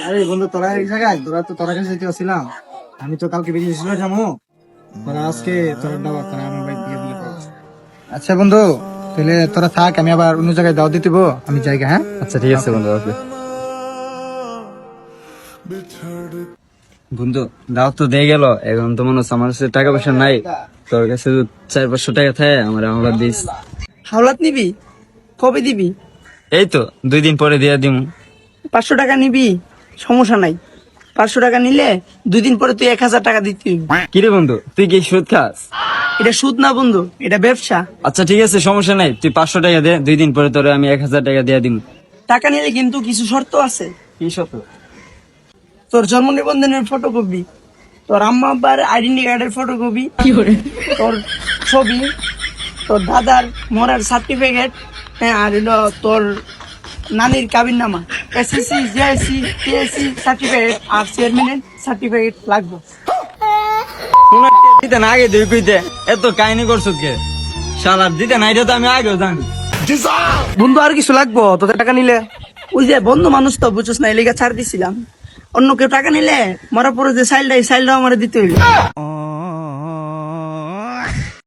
আরে বন্ধু তোরা এই জায়গায় তোরা কাছে যেতে আসছিলাম। আমি তো কালকে বেরিয়ে ছিল যাবো, তোরা আজকে তোরা দাওয়াত তোরা আমার বাড়ি দিয়ে দিলে পারো। আচ্ছা বন্ধু, তাহলে তোরা থাক, আমি আবার অন্য জায়গায় দাওয়াত দিতে হবো, আমি জায়গা। হ্যাঁ আচ্ছা ঠিক আছে বন্ধু, ওকে। বন্ধু দাও তো দিয়ে গেল, এখন তো মনে হচ্ছে আমার কাছে টাকা পয়সা নাই। তোর কাছে 400-500 টাকা থাকে, আমার দিস। হাওলাত নিবি? কবে দিবি? এই তো 2 দিন পরে দিয়ে দিম। 500 টাকা নিবি? সমস্যা নাই, 500 টাকা নিলে 2 দিন পরে তুই 1000 টাকা দিতে হইবে। কিরে বন্ধু, তুই কি সুদ খাস? এটা সুদ না বন্ধু, এটা ব্যবসা। আচ্ছা ঠিক আছে, সমস্যা নাই, তুই 500 টাকা দে, 2 দিন পরে তোরে আমি 1000 টাকা দিয়ে দিম। টাকা নিলে কিন্তু কিছু শর্ত আছে। কি শত? তোর জন্ম নিবন্ধনের ফটোকপি, তোর আম্মা আব্বার আইডেন্টি কার্ডের ফটোকপি, তোর ছবি, তোর দাদার মরার সার্টিফিকেট, হ্যাঁ, আর হলো তোর নানির কাবিন নামা, এসএসসি জেএসসি টিএসসি সার্টিফিকেট আর চেয়ারম্যানের সার্টিফিকেট লাগবে। দিতে না আগে দুই কইতে এত কাহিনী করছো কে? শালার দিতে না, এটা তো আমি আগেও জানি। বন্ধু আর কিছু লাগবো তোদের টাকা নিলে? ওই যে বন্ধু মানুষ তো বুঝছিস না, এলিগা ছাড় দিছিলাম। অন্য কেউ টাকা নিলে মরার পরে যে সাইলটা, এই সাইলটাও আমার দিতে হইবে। ও